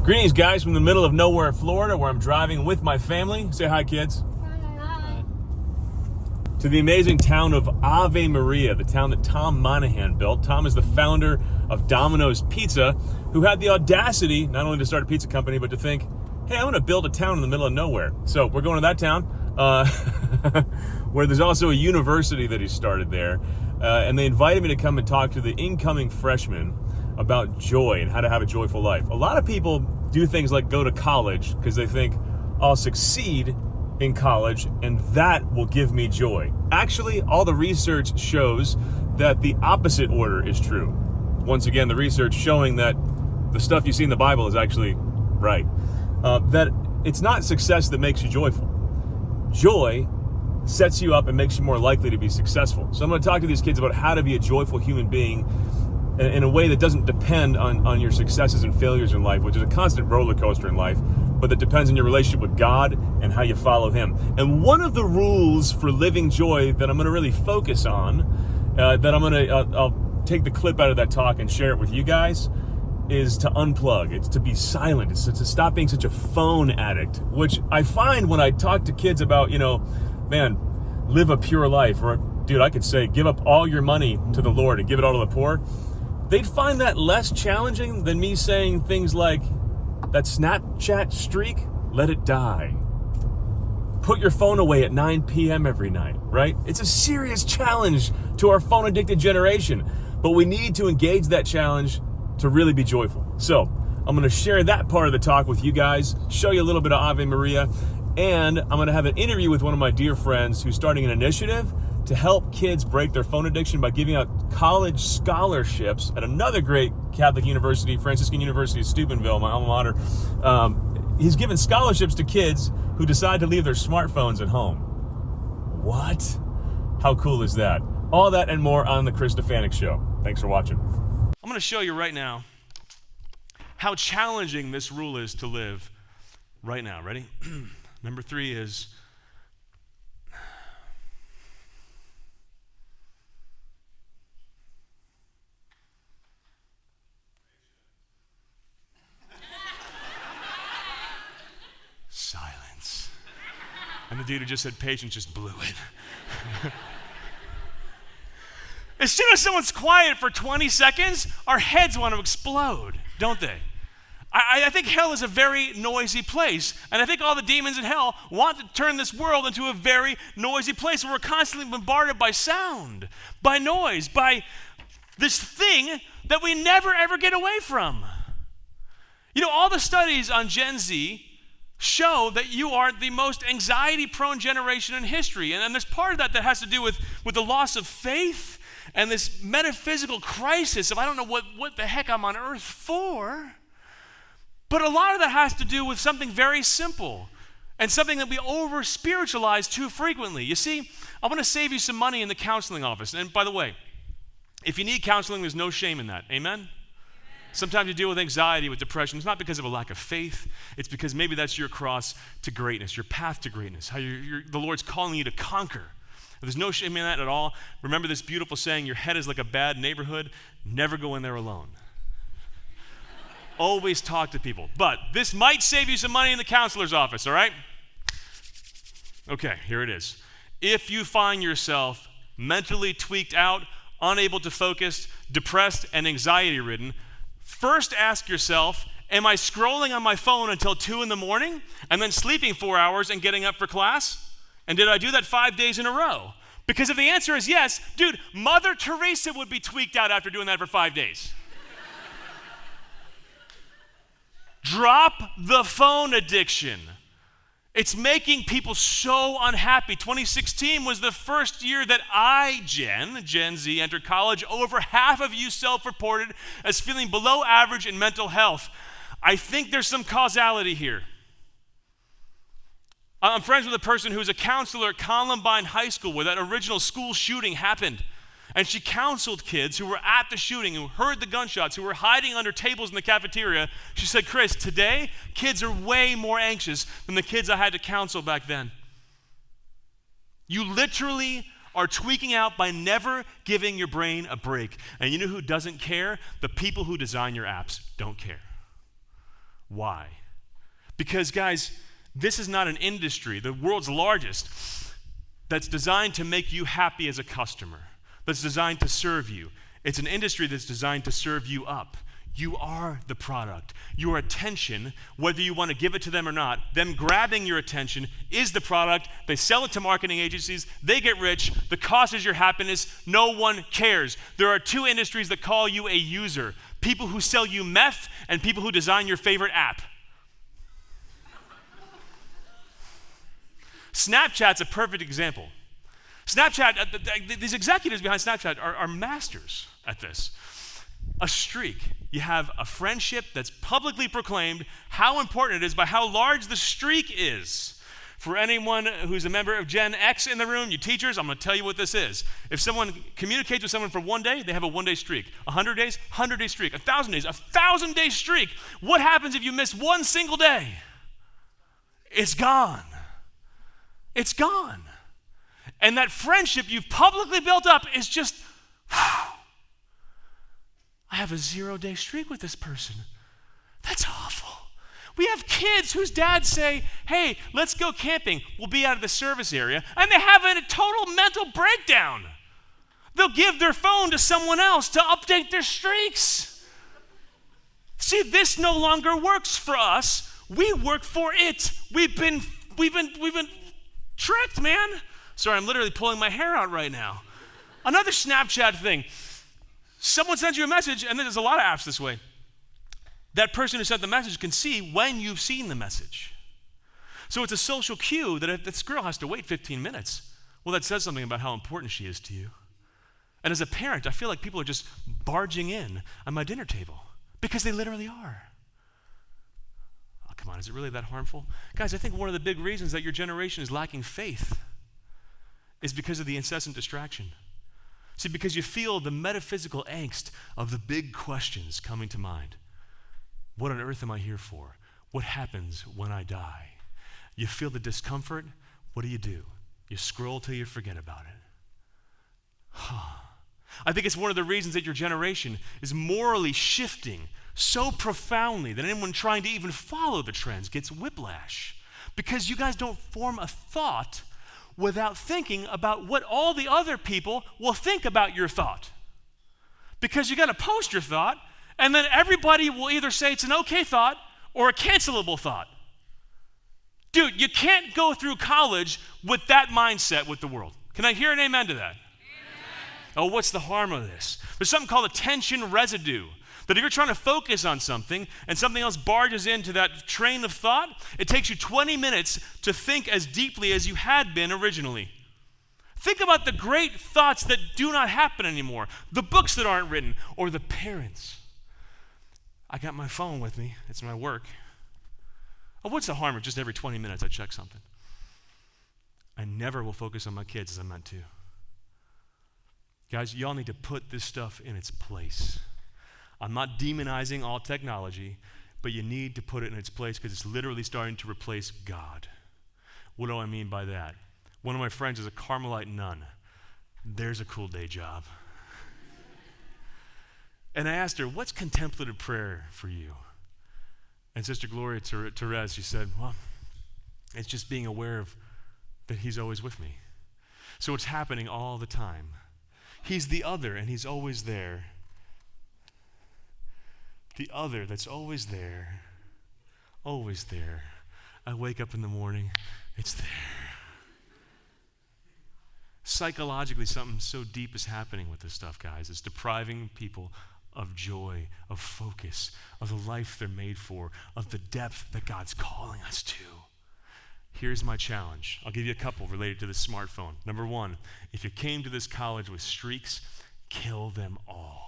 Greetings, guys, from the middle of nowhere, Florida, where I'm driving with my family. Say hi, kids. Hi. To the amazing town of Ave Maria, the town that Tom Monahan built. Tom is the founder of Domino's Pizza, who had the audacity not only to start a pizza company, but to think, hey, I'm going to build a town in the middle of nowhere. So we're going to that town, where there's also a university that he started there. And they invited me to come and talk to the incoming freshmen about joy and how to have a joyful life. A lot of people do things like go to college because they think, I'll succeed in college and that will give me joy. Actually, all the research shows that the opposite order is true. Once again, the research showing that the stuff you see in the Bible is actually right. That it's not success that makes you joyful. Joy sets you up and makes you more likely to be successful. So I'm going to talk to these kids about how to be a joyful human being in a way that doesn't depend on your successes and failures in life, which is a constant roller coaster in life, but that depends on your relationship with God and how you follow Him. And one of the rules for living joy that I'm going to really focus on, I'll take the clip out of that talk and share it with you guys, is to unplug. It's to be silent. It's to stop being such a phone addict, which I find when I talk to kids about, man, live a pure life, or dude, I could say, give up all your money to the Lord and give it all to the poor. They'd find that less challenging than me saying things like, that Snapchat streak, let it die. Put your phone away at 9 p.m. every night, right? It's a serious challenge to our phone-addicted generation, but we need to engage that challenge to really be joyful. So I'm going to share that part of the talk with you guys, show you a little bit of Ave Maria, and I'm going to have an interview with one of my dear friends who's starting an initiative to help kids break their phone addiction by giving out college scholarships at another great Catholic university, Franciscan University of Steubenville, my alma mater. He's giving scholarships to kids who decide to leave their smartphones at home. What? How cool is that? All that and more on the Stefanick Show. Thanks for watching. I'm going to show you right now how challenging this rule is to live right now. Ready? Number 3 is silence. And the dude who just said patience just blew it. As soon as someone's quiet for 20 seconds, our heads want to explode, don't they? I think hell is a very noisy place, and I think all the demons in hell want to turn this world into a very noisy place where we're constantly bombarded by sound, by noise, by this thing that we never ever get away from. All the studies on Gen Z show that you are the most anxiety-prone generation in history, and there's part of that has to do with the loss of faith and this metaphysical crisis of I don't know what the heck I'm on earth for. But a lot of that has to do with something very simple and something that we over-spiritualize too frequently. You see, I want to save you some money in the counseling office. And by the way, if you need counseling, there's no shame in that. Amen? Sometimes you deal with anxiety, with depression. It's not because of a lack of faith. It's because maybe that's your cross to greatness, your path to greatness, how the Lord's calling you to conquer. There's no shame in that at all. Remember this beautiful saying, your head is like a bad neighborhood. Never go in there alone. Always talk to people. But this might save you some money in the counselor's office, all right? Okay, here it is. If you find yourself mentally tweaked out, unable to focus, depressed, and anxiety-ridden, first ask yourself, am I scrolling on my phone until 2 in the morning and then sleeping 4 hours and getting up for class? And did I do that 5 days in a row? Because if the answer is yes, dude, Mother Teresa would be tweaked out after doing that for 5 days. Drop the phone addiction. It's making people so unhappy. 2016 was the first year that Gen Z, entered college. Over half of you self-reported as feeling below average in mental health. I think there's some causality here. I'm friends with a person who's a counselor at Columbine High School where that original school shooting happened. And she counseled kids who were at the shooting, who heard the gunshots, who were hiding under tables in the cafeteria. She said, Chris, today, kids are way more anxious than the kids I had to counsel back then. You literally are tweaking out by never giving your brain a break. And you know who doesn't care? The people who design your apps don't care. Why? Because, guys, this is not an industry, the world's largest, that's designed to make you happy as a customer, that's designed to serve you. It's an industry that's designed to serve you up. You are the product. Your attention, whether you want to give it to them or not, them grabbing your attention is the product. They sell it to marketing agencies. They get rich. The cost is your happiness. No one cares. There are two industries that call you a user: people who sell you meth and people who design your favorite app. Snapchat's a perfect example. Snapchat, these executives behind Snapchat are masters at this. A streak. You have a friendship that's publicly proclaimed how important it is by how large the streak is. For anyone who's a member of Gen X in the room, you teachers, I'm going to tell you what this is. If someone communicates with someone for 1 day, they have a 1-day streak. 100 days, 100-day streak. 1,000 days, 1,000-day streak. What happens if you miss one single day? It's gone. It's gone. And that friendship you've publicly built up is just, I have a 0-day streak with this person. That's awful. We have kids whose dads say, hey, let's go camping. We'll be out of the service area. And they have a total mental breakdown. They'll give their phone to someone else to update their streaks. See, this no longer works for us. We work for it. We've been tricked, man. Sorry, I'm literally pulling my hair out right now. Another Snapchat thing. Someone sends you a message, and there's a lot of apps this way. That person who sent the message can see when you've seen the message. So it's a social cue that if this girl has to wait 15 minutes, well, that says something about how important she is to you. And as a parent, I feel like people are just barging in on my dinner table because they literally are. Oh, come on, is it really that harmful? Guys, I think one of the big reasons that your generation is lacking faith is because of the incessant distraction. See, because you feel the metaphysical angst of the big questions coming to mind. What on earth am I here for? What happens when I die? You feel the discomfort. What do? You scroll till you forget about it. I think it's one of the reasons that your generation is morally shifting so profoundly that anyone trying to even follow the trends gets whiplash. Because you guys don't form a thought without thinking about what all the other people will think about your thought. Because you got to post your thought, and then everybody will either say it's an okay thought or a cancelable thought. Dude, you can't go through college with that mindset with the world. Can I hear an amen to that? Amen. Oh, what's the harm of this? There's something called attention residue. That if you're trying to focus on something and something else barges into that train of thought, it takes you 20 minutes to think as deeply as you had been originally. Think about the great thoughts that do not happen anymore, the books that aren't written, or the parents. I got my phone with me. It's my work. Oh, what's the harm of just every 20 minutes I check something? I never will focus on my kids as I meant to. Guys, y'all need to put this stuff in its place. I'm not demonizing all technology, but you need to put it in its place because it's literally starting to replace God. What do I mean by that? One of my friends is a Carmelite nun. There's a cool day job. And I asked her, what's contemplative prayer for you? And Sister Gloria Therese, she said, well, it's just being aware of that he's always with me. So it's happening all the time. He's the other, and he's always there. The other that's always there, always there. I wake up in the morning, it's there. Psychologically, something so deep is happening with this stuff, guys. It's depriving people of joy, of focus, of the life they're made for, of the depth that God's calling us to. Here's my challenge. I'll give you a couple related to the smartphone. Number one, if you came to this college with streaks, kill them all.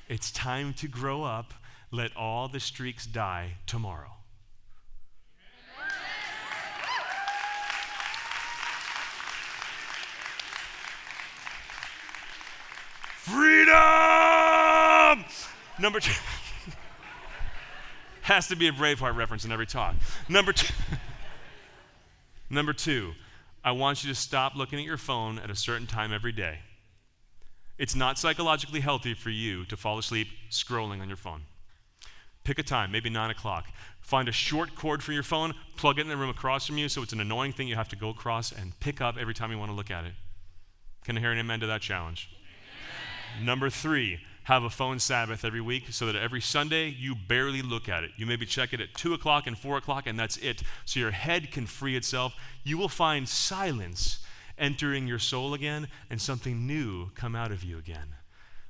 It's time to grow up. Let all the streaks die tomorrow. Freedom! Number two. Has to be a Braveheart reference in every talk. Number two, I want you to stop looking at your phone at a certain time every day. It's not psychologically healthy for you to fall asleep scrolling on your phone. Pick a time, maybe 9 o'clock. Find a short cord for your phone, plug it in the room across from you so it's an annoying thing you have to go across and pick up every time you want to look at it. Can I hear an amen to that challenge? Number 3, have a phone Sabbath every week so that every Sunday you barely look at it. You maybe check it at 2 o'clock and 4 o'clock, and that's it. So your head can free itself. You will find silence entering your soul again and something new come out of you again.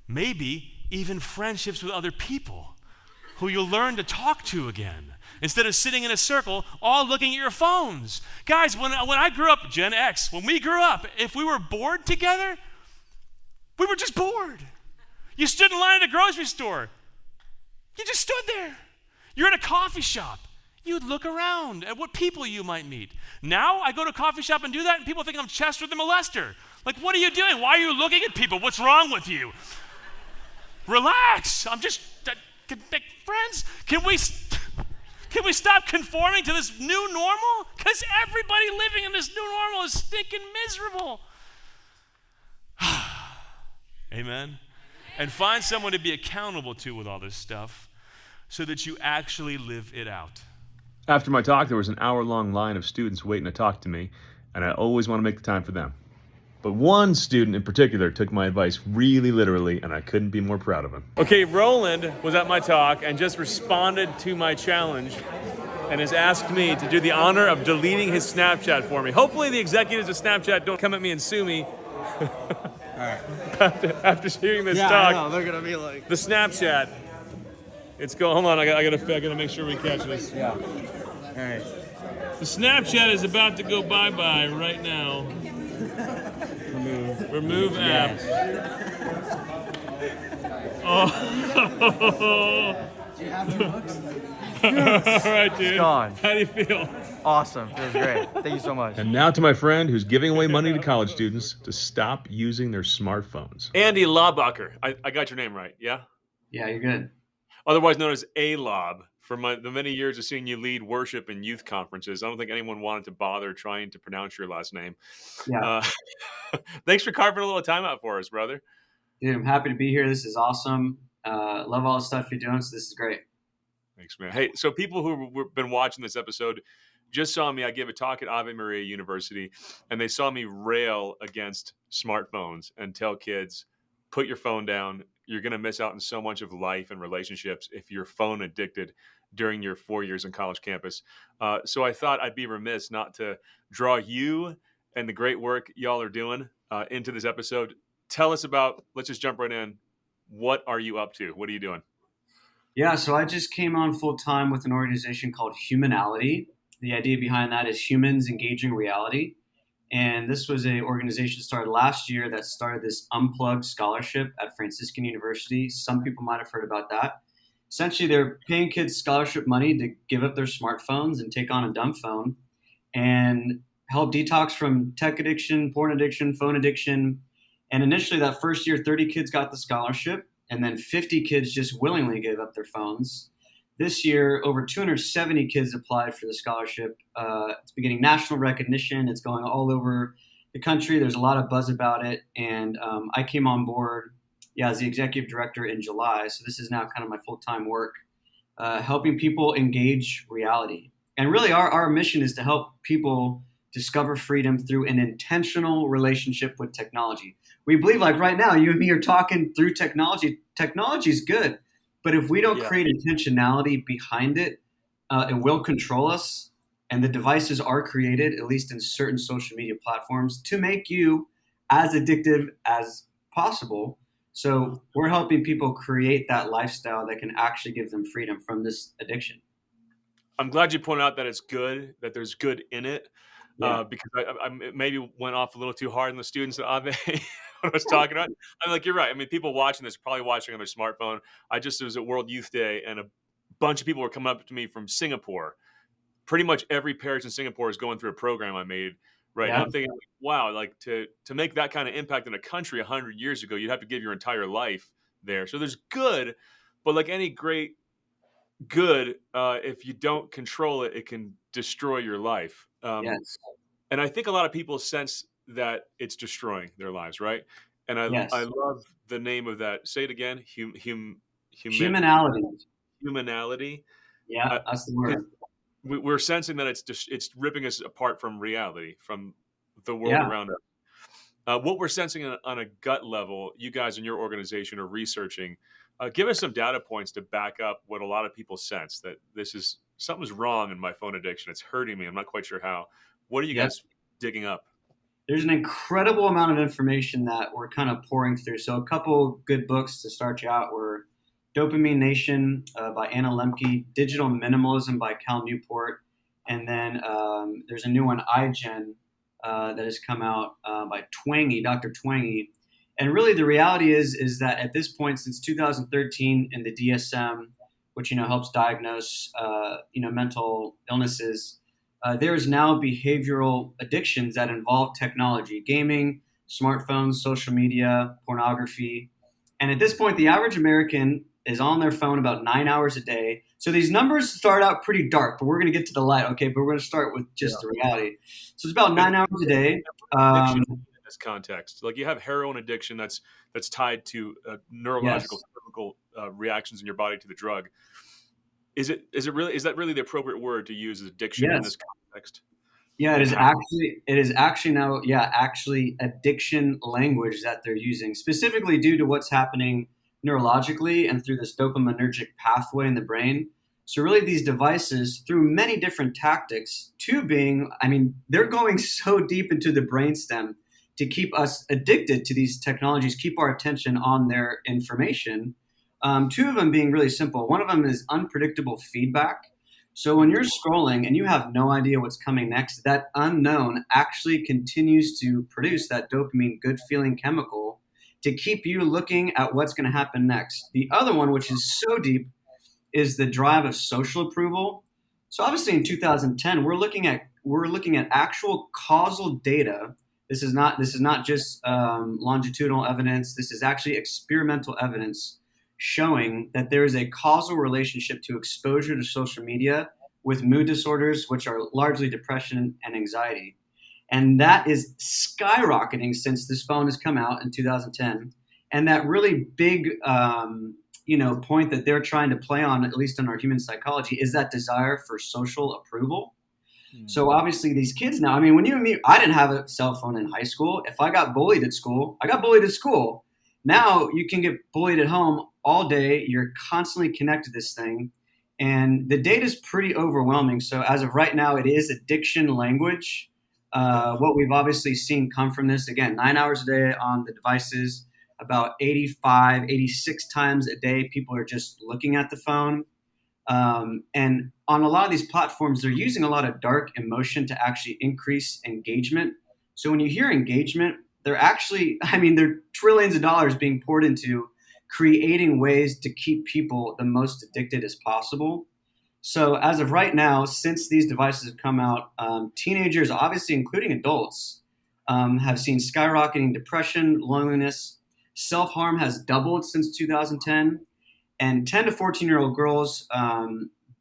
Maybe even friendships with other people who you'll learn to talk to again, instead of sitting in a circle all looking at your phones. Guys, when I grew up, Gen X, when we grew up, if we were bored together, we were just bored. You stood in line at a grocery store. You just stood there. You're at a coffee shop. You'd look around at what people you might meet. Now I go to a coffee shop and do that, and people think I'm Chester the molester. Like, what are you doing? Why are you looking at people? What's wrong with you? Relax. I'm just... friends, can we stop conforming to this new normal? Because everybody living in this new normal is stinking miserable. Amen? And find someone to be accountable to with all this stuff so that you actually live it out. After my talk, there was an hour-long line of students waiting to talk to me, and I always want to make the time for them. But one student in particular took my advice really literally, and I couldn't be more proud of him. Okay, Roland was at my talk and just responded to my challenge and has asked me to do the honor of deleting his Snapchat for me. Hopefully the executives of Snapchat don't come at me and sue me. All right. After hearing this talk. I know, they're gonna be like... The Snapchat. Hold on, I gotta make sure we catch this. Yeah. All right. The Snapchat is about to go bye-bye right now. Remove app. Oh. Do you have the books? All right, dude. It's gone. How do you feel? Awesome. Feels great. Thank you so much. And now to my friend who's giving away money to college students to stop using their smartphones. Andy Laubacher. I got your name right, yeah? Yeah, you're good. Otherwise known as A-Lob. For the many years of seeing you lead worship in youth conferences, I don't think anyone wanted to bother trying to pronounce your last name. Yeah. Thanks for carving a little time out for us, brother. Dude, I'm happy to be here. This is awesome. Love all the stuff you're doing, so this is great. Thanks, man. Hey, so people who have been watching this episode just saw me. I gave a talk at Ave Maria University, and they saw me rail against smartphones and tell kids, put your phone down. You're going to miss out on so much of life and relationships if you're phone addicted during your 4 years on college campus. So I thought I'd be remiss not to draw you and the great work y'all are doing into this episode. Tell us about, let's just jump right in. What are you up to? What are you doing? Yeah, so I just came on full time with an organization called Humanality. The idea behind that is humans engaging reality. And this was an organization started last year that started this Unplugged scholarship at Franciscan University. Some people might have heard about that. Essentially, they're paying kids scholarship money to give up their smartphones and take on a dumb phone and help detox from tech addiction, porn addiction, phone addiction. And initially, that first year, 30 kids got the scholarship, and then 50 kids just willingly gave up their phones. This year, over 270 kids applied for the scholarship. It's beginning national recognition. It's going all over the country. There's a lot of buzz about it. And I came on board as the executive director in July. So this is now kind of my full-time work, helping people engage reality. And really, our mission is to help people discover freedom through an intentional relationship with technology. We believe, like right now, you and me are talking through technology. Technology is good. But if we don't create intentionality behind it, it will control us. And the devices are created, at least in certain social media platforms, to make you as addictive as possible. So we're helping people create that lifestyle that can actually give them freedom from this addiction. I'm glad you pointed out that it's good, that there's good in it. Because I maybe went off a little too hard on the students at Ave when I was talking about it. I'm like, you're right. I mean, people watching this are probably watching on their smartphone. I just was at World Youth Day, and a bunch of people were coming up to me from Singapore. Pretty much every parish in Singapore is going through a program I made, right? And I'm thinking, wow, like to make that kind of impact in a country 100 years ago, you'd have to give your entire life there. So there's good, but like any great good, if you don't control it, it can destroy your life. Yes. And I think a lot of people sense that it's destroying their lives, right? And I love the name of that. Say it again. Humanality. humanality. Yeah, that's the word. We're sensing that it's ripping us apart from reality, from the world Yeah. around us. What we're sensing on a gut level, you guys in your organization are researching. Give us some data points to back up what a lot of people sense, that something's wrong in my phone addiction. It's hurting me. I'm not quite sure how. What are you Yeah. guys digging up? There's an incredible amount of information that we're kind of pouring through. So a couple good books to start you out were Dopamine Nation by Anna Lemke, Digital Minimalism by Cal Newport, and then there's a new one, iGen, that has come out by Twangy, Dr. Twangy. And really, the reality is that at this point, since 2013, in the DSM, which helps diagnose mental illnesses, there is now behavioral addictions that involve technology, gaming, smartphones, social media, pornography. And at this point, the average American is on their phone about 9 hours a day. So these numbers start out pretty dark, but we're going to get to the light, okay? But we're going to start with just the reality. So it's about 9 hours a day. Addiction in this context, like you have heroin addiction that's tied to neurological, chemical reactions in your body to the drug. Is that really the appropriate word to use as addiction in this context? Yeah, it is actually now, actually addiction language that they're using, specifically due to what's happening neurologically and through this dopaminergic pathway in the brain. So really these devices, through many different tactics, they're going so deep into the brainstem to keep us addicted to these technologies, keep our attention on their information. Two of them being really simple. One of them is unpredictable feedback. So when you're scrolling and you have no idea what's coming next, that unknown actually continues to produce that dopamine good feeling chemical to keep you looking at what's going to happen next. The other one, which is so deep, is the drive of social approval. So obviously in 2010, we're looking at actual causal data. This is not just longitudinal evidence. This is actually experimental evidence showing that there is a causal relationship to exposure to social media with mood disorders, which are largely depression and anxiety. And that is skyrocketing since this phone has come out in 2010. And that really big, point that they're trying to play on, at least in our human psychology, is that desire for social approval. So obviously these kids now, when you and me, I didn't have a cell phone in high school. If I got bullied at school, I got bullied at school. Now you can get bullied at home all day. You're constantly connected to this thing. And the data is pretty overwhelming. So as of right now, it is addiction language. What we've obviously seen come from this, again, 9 hours a day on the devices, about 85, 86 times a day, people are just looking at the phone. And on a lot of these platforms, they're using a lot of dark emotion to actually increase engagement. So when you hear engagement, they're actually, there are trillions of dollars being poured into creating ways to keep people the most addicted as possible. So as of right now, since these devices have come out, teenagers, obviously including adults, have seen skyrocketing depression, loneliness. Self-harm has doubled since 2010. And 10 to 14-year-old girls,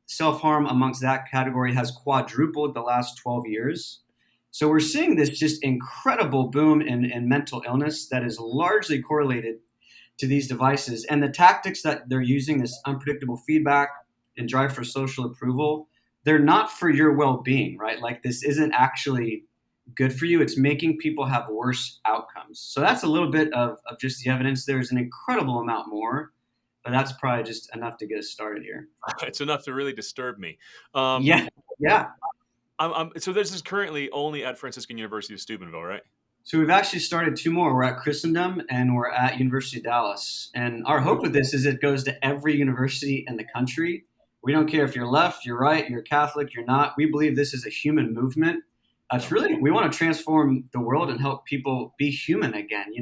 self-harm amongst that category has quadrupled the last 12 years. So we're seeing this just incredible boom in mental illness that is largely correlated to these devices. And the tactics that they're using, this unpredictable feedback and drive for social approval, they're not for your well-being, right? Like this isn't actually good for you. It's making people have worse outcomes. So that's a little bit of just the evidence. There's an incredible amount more, but that's probably just enough to get us started here. It's enough to really disturb me. Yeah. So this is currently only at Franciscan University of Steubenville, right? So we've actually started two more. We're at Christendom and we're at University of Dallas. And our hope with this is it goes to every university in the country. We don't care if you're left, you're right, you're Catholic, you're not. We believe this is a human movement. We want to transform the world and help people be human again.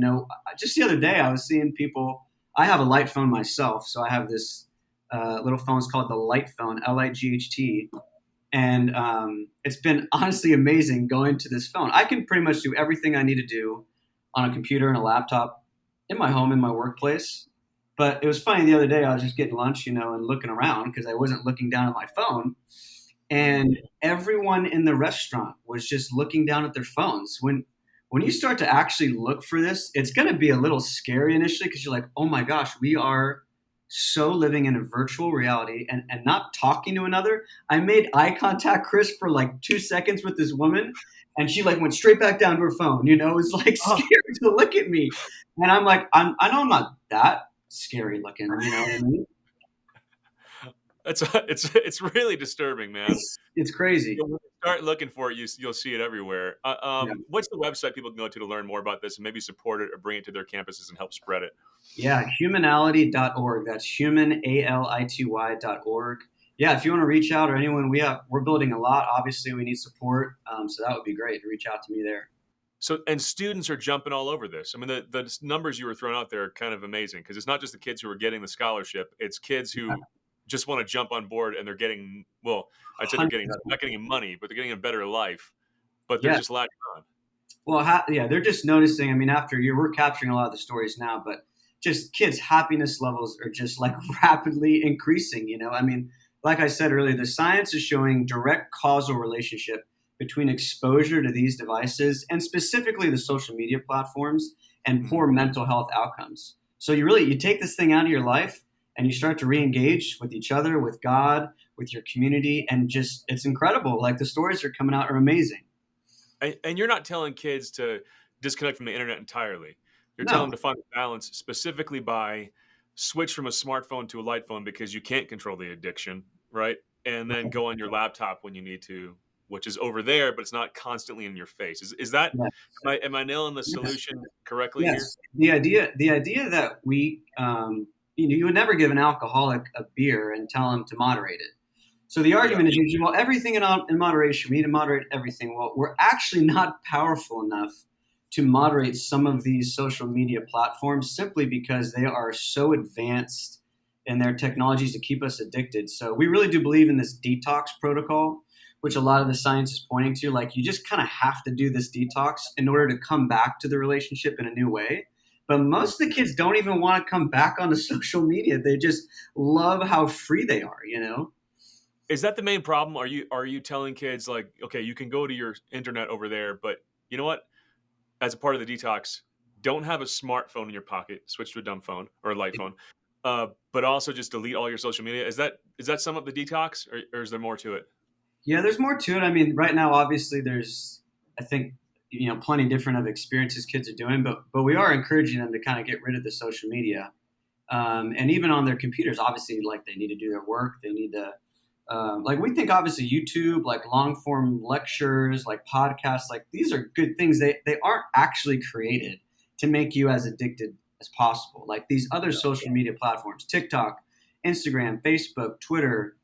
Just the other day I was seeing people. I have a light phone myself, so I have this little phone. It's called the Light Phone, LIGHT. And it's been honestly amazing going to this phone. I can pretty much do everything I need to do on a computer and a laptop in my home, in my workplace. But it was funny the other day, I was just getting lunch, and looking around because I wasn't looking down at my phone. And everyone in the restaurant was just looking down at their phones. When you start to actually look for this, it's going to be a little scary initially because you're like, oh my gosh, we are so living in a virtual reality and not talking to another. I made eye contact, Chris, for like 2 seconds with this woman, and she like went straight back down to her phone. You know, it was like Oh, scary to look at me. And I'm like, I know I'm not that scary looking, you know what I mean? it's really disturbing, man. It's crazy. When you start looking for it, you'll see it everywhere. Yeah. What's the website people can go to learn more about this and maybe support it or bring it to their campuses and help spread it? Yeah, humanality.org. That's humanality.org. Yeah, if you want to reach out or anyone, we're building a lot. Obviously, we need support. So that would be great to reach out to me there. So, and students are jumping all over this. I mean, the numbers you were throwing out there are kind of amazing because it's not just the kids who are getting the scholarship; it's kids who just want to jump on board and they're getting. Well, I'd say they're getting not getting money, but they're getting a better life. But they're just latching on. Well, they're just noticing. I mean, after a year, we're capturing a lot of the stories now, but just kids' happiness levels are just like rapidly increasing. You know, I mean, like I said earlier, the science is showing direct causal relationship between exposure to these devices and specifically the social media platforms and poor mental health outcomes. So you take this thing out of your life and you start to re-engage with each other, with God, with your community, and just it's incredible. Like the stories that are coming out are amazing. And you're not telling kids to disconnect from the internet entirely. You're telling them to find a balance specifically by switch from a smartphone to a light phone because you can't control the addiction, right? And then go on your laptop when you need to, which is over there, but it's not constantly in your face. Is that am I nailing the solution correctly here? The idea that we you would never give an alcoholic a beer and tell him to moderate it. So the argument is usually, well, everything in moderation. We need to moderate everything. Well, we're actually not powerful enough to moderate some of these social media platforms simply because they are so advanced in their technologies to keep us addicted. So we really do believe in this detox protocol, which a lot of the science is pointing to. Like you just kind of have to do this detox in order to come back to the relationship in a new way. But most of the kids don't even want to come back onto social media. They just love how free they are, you know? Is that the main problem? Are you telling kids like, okay, you can go to your internet over there, but you know what? As a part of the detox, don't have a smartphone in your pocket. Switch to a dumb phone or a light phone, but also just delete all your social media. Is that sum up the detox, or is there more to it? Yeah, there's more to it. I mean, right now, obviously, there's I think plenty different of experiences kids are doing, but we are encouraging them to kind of get rid of the social media, and even on their computers. Obviously, like they need to do their work. They need to. Like we think obviously YouTube, like long form lectures, like podcasts, like these are good things. They aren't actually created to make you as addicted as possible. Like these other social media platforms, TikTok, Instagram, Facebook, Twitter,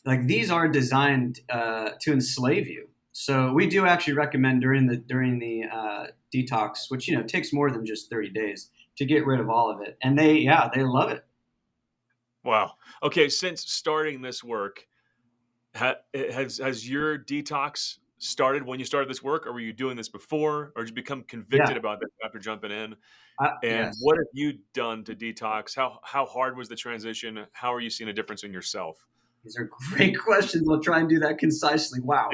like these are designed to enslave you. So we do actually recommend during the detox, which takes more than just 30 days to get rid of all of it. And they love it. Wow. Okay, since starting this work, has your detox started when you started this work, or were you doing this before, or did you become convicted about that after jumping in? And what have you done to detox? How hard was the transition? How are you seeing a difference in yourself? These are great questions. I'll try and do that concisely. Wow.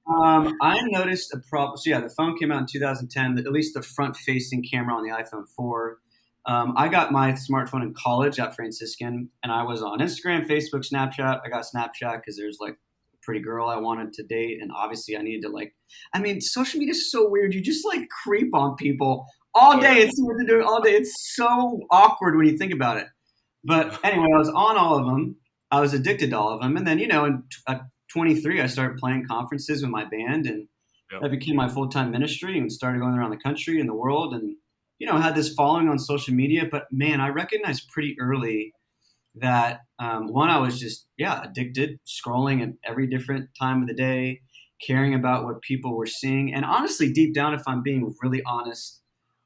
I noticed a problem. So the phone came out in 2010, at least the front-facing camera on the iPhone 4. I got my smartphone in college at Franciscan, and I was on Instagram, Facebook, Snapchat. I got Snapchat because there's like a pretty girl I wanted to date, and obviously I needed to social media is so weird. You just like creep on people all day and see what they're doing all day. It's so awkward when you think about it. But anyway, I was on all of them. I was addicted to all of them. And then, at 23, I started playing conferences with my band, and that became my full-time ministry and started going around the country and the world and, had this following on social media. But, man, I recognized pretty early that, one, I was just, addicted, scrolling at every different time of the day, caring about what people were seeing. And honestly, deep down, if I'm being really honest,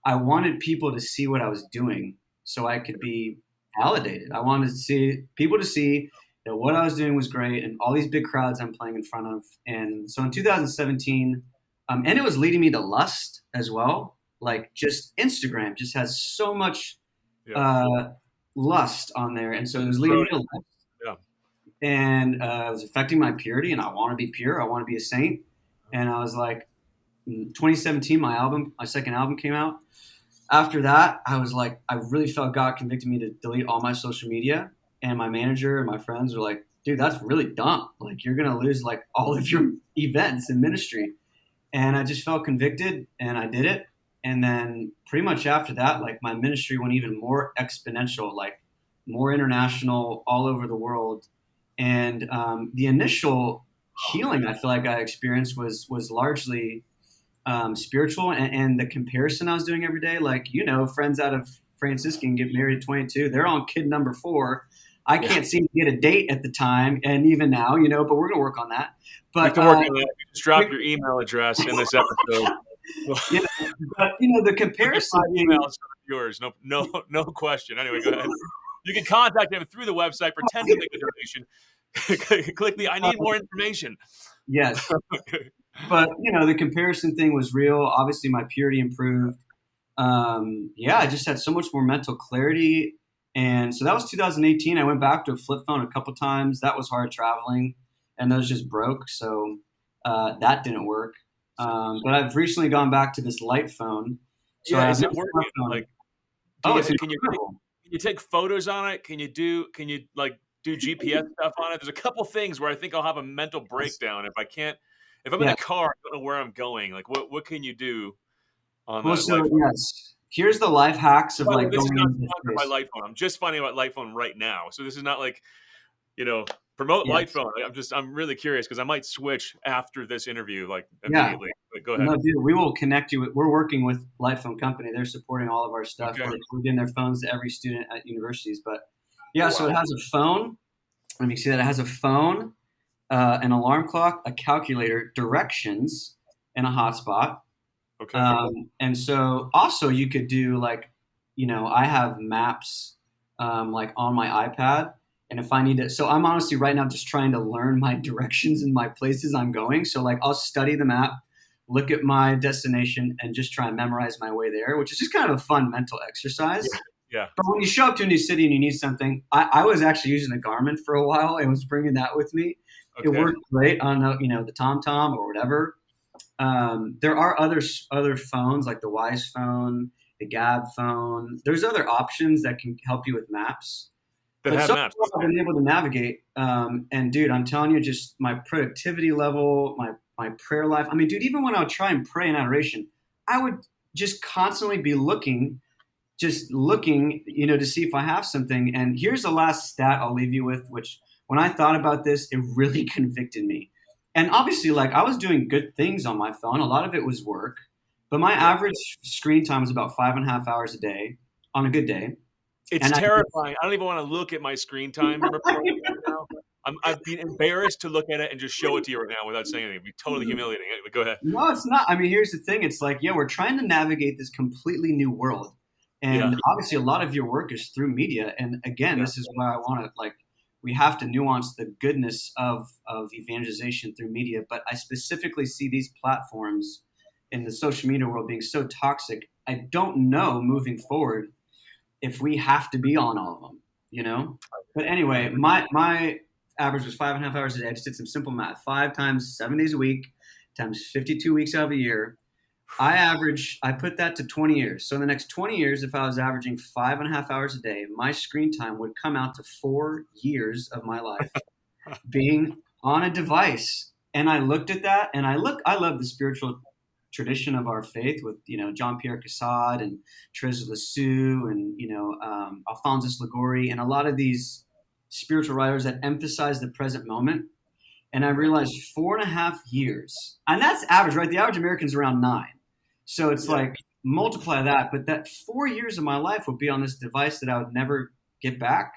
I wanted people to see what I was doing so I could be validated. I wanted people to see that what I was doing was great and all these big crowds I'm playing in front of. And so in 2017, and it was leading me to lust as well. Like just Instagram just has so much lust on there. And so it was leading me to lust. Yeah. And it was affecting my purity, and I want to be pure. I want to be a saint. And I was like, in 2017, my second album came out. After that, I was like, I really felt God convicted me to delete all my social media. And my manager and my friends were like, dude, that's really dumb. Like, you're going to lose like all of your events in ministry. And I just felt convicted and I did it. And then pretty much after that, like my ministry went even more exponential, like more international all over the world. And the initial healing I feel like I experienced was largely spiritual, and the comparison I was doing every day, like, friends out of Franciscan get married at 22, they're on kid number 4. I can't seem to get a date at the time, and even now, but we're gonna work on that. But we can work on that. You just drop your email address in this episode. But the comparison emails are yours, no question. Anyway, go ahead. You can contact them through the website, pretend to make a donation. Click the I need more information. Yes. But, the comparison thing was real. Obviously, my purity improved. I just had so much more mental clarity. And so that was 2018. I went back to a flip phone a couple times. That was hard traveling, and those just broke. So that didn't work. But I've recently gone back to this light phone. So is it working? Like, can you take photos on it? Can you do GPS stuff on it? There's a couple things where I think I'll have a mental breakdown if I'm in the car, I don't know where I'm going. Like, what can you do on that? So yes, here's the life hacks of this is not sponsored by Light Phone. I'm just finding out Light Phone right now, so this is not like, promote Light Phone. I'm really curious because I might switch after this interview, like immediately. But go ahead. No, dude, we will connect you. We're working with Light Phone Company. They're supporting all of our stuff. Okay. We're giving their phones to every student at universities. But so it has a phone. Let me see that. It has a phone, an alarm clock, a calculator, directions, and a hotspot. Okay. And so also you could do I have maps like on my iPad. And if I need to, so I'm honestly right now just trying to learn my directions and my places I'm going. So like I'll study the map, look at my destination, and just try and memorize my way there, which is just kind of a fun mental exercise. Yeah. But when you show up to a new city and you need something, I was actually using the Garmin for a while. I was bringing that with me. Okay. It worked great on the TomTom or whatever. There are other phones like the Wise phone, the Gab phone. There's other options that can help you with maps. But so far I've been able to navigate. And dude, I'm telling you, just my productivity level, my prayer life. I mean, dude, even when I would try and pray in adoration, I would just constantly be looking, to see if I have something. And here's the last stat I'll leave you with, which when I thought about this, it really convicted me. And obviously, like, I was doing good things on my phone. A lot of it was work. But my average screen time was about 5.5 hours a day on a good day. It's terrifying. I don't even want to look at my screen time report right now. I'd be embarrassed to look at it and just show it to you right now without saying anything. It'd be totally humiliating. Anyway, go ahead. No, it's not. I mean, here's the thing. It's like, we're trying to navigate this completely new world. And obviously a lot of your work is through media. And again, this is why I want to, we have to nuance the goodness of evangelization through media. But I specifically see these platforms in the social media world being so toxic. I don't know moving forward if we have to be on all of them, But anyway, my average was 5.5 hours a day. I just did some simple math. 5 times 7 days a week times 52 weeks out of a year. I put that to 20 years. So in the next 20 years, if I was averaging 5.5 hours a day, my screen time would come out to 4 years of my life being on a device. And I looked at that and I love the spiritual tradition of our faith with, John Pierre Cassad and Teresa Lisieux and, Alphonsus Liguori and a lot of these spiritual writers that emphasize the present moment. And I realized 4.5 years, and that's average, right? The average American's around 9. So it's like multiply that, but that 4 years of my life would be on this device that I would never get back.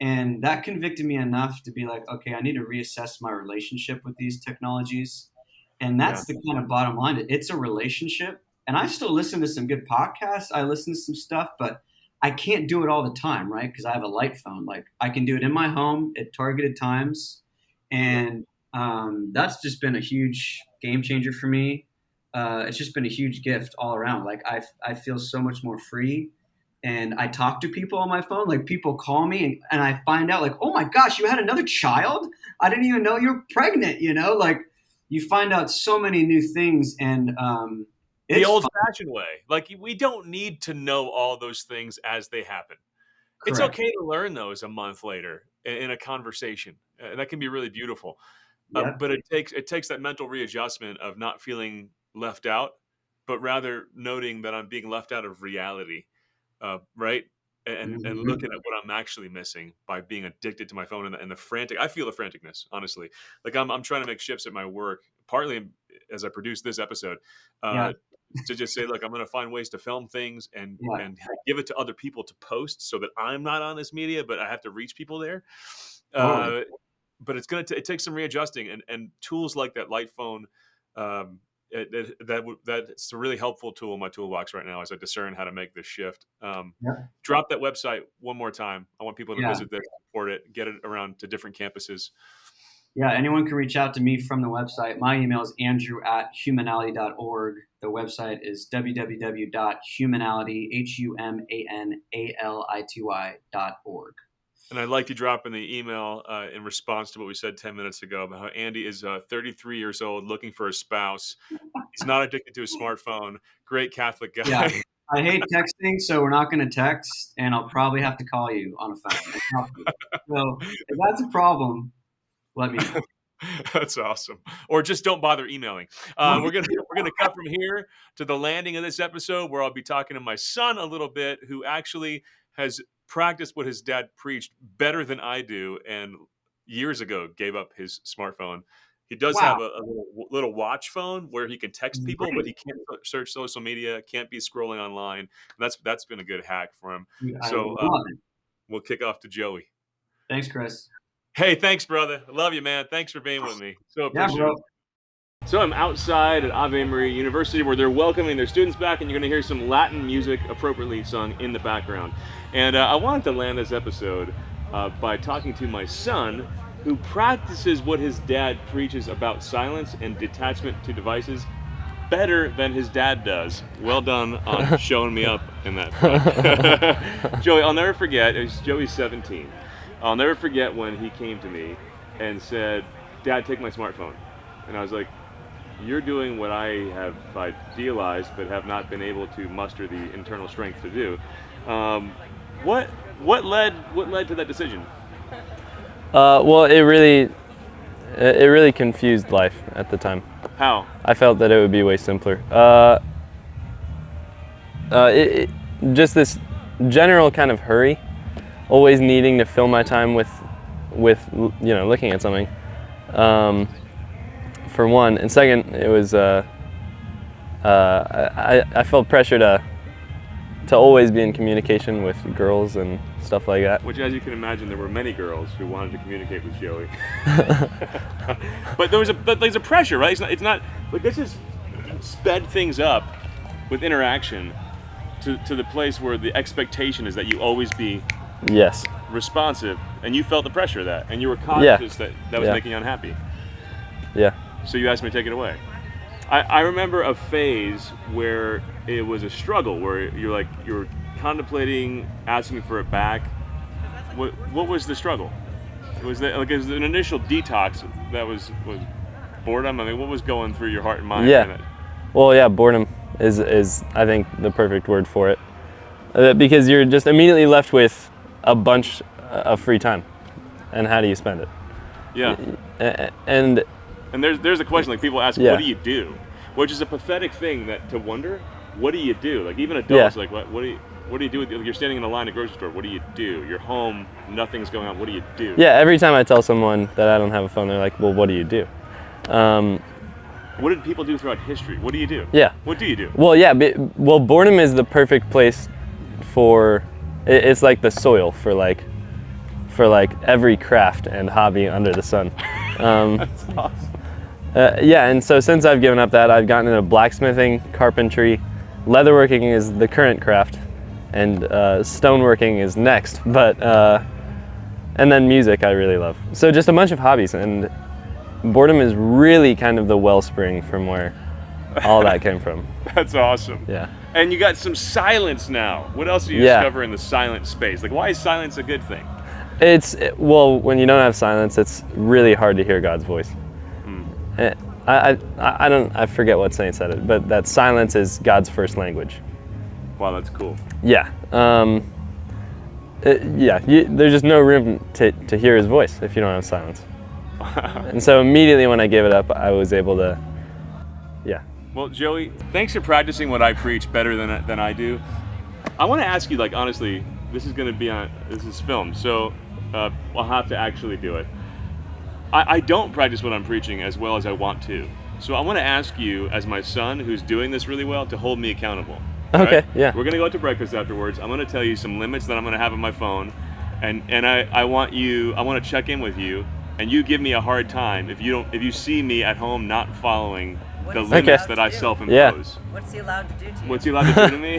And that convicted me enough to be like, okay, I need to reassess my relationship with these technologies. And that's the kind of bottom line. It's a relationship. And I still listen to some good podcasts. I listen to some stuff, but I can't do it all the time, right? Because I have a light phone. Like I can do it in my home at targeted times. And that's just been a huge game changer for me. It's just been a huge gift all around. Like I feel so much more free. And I talk to people on my phone. Like people call me and I find out like, oh my gosh, you had another child? I didn't even know you're pregnant, Like you find out so many new things. And the old-fashioned way. Like we don't need to know all those things as they happen. It's Correct. okay to learn those a month later in a conversation. That can be really beautiful. Yep. But it takes that mental readjustment of not feeling left out, but rather noting that I'm being left out of reality, right? And Hmm. looking at what I'm actually missing by being addicted to my phone and the frantic. I feel the franticness, honestly. Like I'm trying to make shifts at my work, partly as I produce this episode, Yeah. uh, to just say, look, I'm going to find ways to film things and Yeah. and give it to other people to post, so that I'm not on this media, but I have to reach people there. Totally. Uh, but it takes some readjusting, and tools like that light phone. Um, that's a really helpful tool in my toolbox right now as I discern how to make this shift. Yeah. Drop that website one more time. I want people to Yeah. visit this, support it, get it around to different campuses. Yeah, anyone can reach out to me from the website. My email is andrew@humanality.org. The website is www.humanality.org. And I'd like to drop in the email in response to what we said 10 minutes ago about how Andy is 33 years old, looking for a spouse. He's not addicted to his smartphone. Great Catholic Yeah, guy. I hate texting, so we're not going to text, and I'll probably have to call you on a phone. So if that's a problem, let me know. That's awesome. Or just don't bother emailing. We're gonna cut from here to the landing of this episode, where I'll be talking to my son a little bit, who actually has practiced what his dad preached better than I do, and years ago gave up his smartphone. He does have Wow. a little watch phone where he can text people, but Great. he can't search social media, can't be scrolling online. And that's been a good hack for him. I So love it. we'll kick off to Joey. Thanks, Chris. Hey, thanks, brother. I love you, man. Thanks for being with me. So Yeah, appreciate bro. it. So I'm outside at Ave Maria University, where they're welcoming their students back, and you're going to hear some Latin music appropriately sung in the background. And I wanted to land this episode by talking to my son, who practices what his dad preaches about silence and detachment to devices better than his dad does. Well done on showing me up in that front. Joey, I'll never forget, Joey's 17. I'll never forget when he came to me and said, "Dad, take my smartphone." And I was like, "You're doing what I have idealized but have not been able to muster the internal strength to do." What led to that decision? Well, it really confused life at the time. How? I felt that it would be way simpler. Just this general kind of hurry, always needing to fill my time with looking at something. For one, and second, it was I felt pressure to always be in communication with girls and stuff like that. Which, as you can imagine, there were many girls who wanted to communicate with Joey. But there's a pressure, right? It's not like this has sped things up with interaction to the place where the expectation is that you always be Yes. responsive, and you felt the pressure of that, and you were conscious that was Yeah. making you unhappy. Yeah. So you asked me to take it away. I remember a phase where it was a struggle, where you're contemplating asking for it back. What was the struggle? Was that like an initial detox that was boredom? I mean, what was going through your heart and mind? Yeah. during that? Well, yeah, boredom is I think the perfect word for it, because you're just immediately left with a bunch of free time, and how do you spend it? Yeah. And there's a question, like people ask, Yeah. what do you do? Which is a pathetic thing to wonder. What do you do? Like even adults, Yeah. like what do you do? You're standing in a line at a grocery store. What do you do? You're home. Nothing's going on. What do you do? yeah, every time I tell someone that I don't have a phone, they're like, "Well, what do you do?" What did people do throughout history? What do you do? Yeah. What do you do? Well, yeah. Well, boredom is the perfect place for. It's like the soil for every craft and hobby under the sun. That's awesome. Yeah, and so since I've given up that, I've gotten into blacksmithing, carpentry, leatherworking is the current craft, and stoneworking is next. But and then music I really love. So just a bunch of hobbies, and boredom is really kind of the wellspring from where all that came from. That's awesome. Yeah. And you got some silence now. What else do you Yeah. discover in the silent space? Like, why is silence a good thing? Well, when you don't have silence, it's really hard to hear God's voice. I forget what saint said it, but that silence is God's first language. Wow, that's cool. Yeah. there's just no room to hear his voice if you don't have silence. And so immediately when I gave it up, I was able to, Well, Joey, thanks for practicing what I preach better than I do. I want to ask you, like, honestly, this is filmed, so I'll have to actually do it. I don't practice what I'm preaching as well as I want to. So I want to ask you, as my son who's doing this really well, to hold me accountable. Okay, right? yeah. We're going to go out to breakfast afterwards. I'm going to tell you some limits that I'm going to have on my phone. And I want to check in with you, and you give me a hard time if you see me at home not following the limits that I self-impose. Yeah. What's he allowed to do to you? What's he allowed to do to me?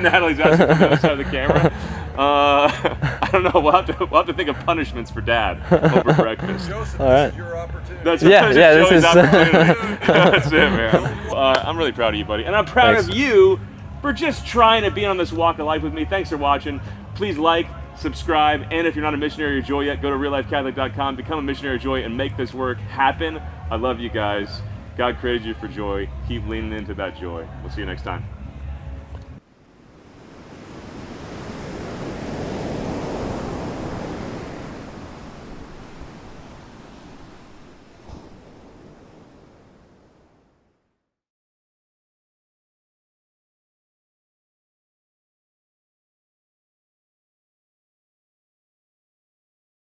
Natalie's asking from the other side of the camera. I don't know. We'll have to think of punishments for Dad over breakfast. Joseph, All right. this is your opportunity. That's This Joey's is opportunity. That's it, man. I'm really proud of you, buddy, and I'm proud Thanks. of you for just trying to be on this walk of life with me. Thanks for watching. Please like, subscribe, and if you're not a missionary of joy yet, go to reallifecatholic.com, become a missionary of joy, and make this work happen. I love you guys. God created you for joy. Keep leaning into that joy. We'll see you next time.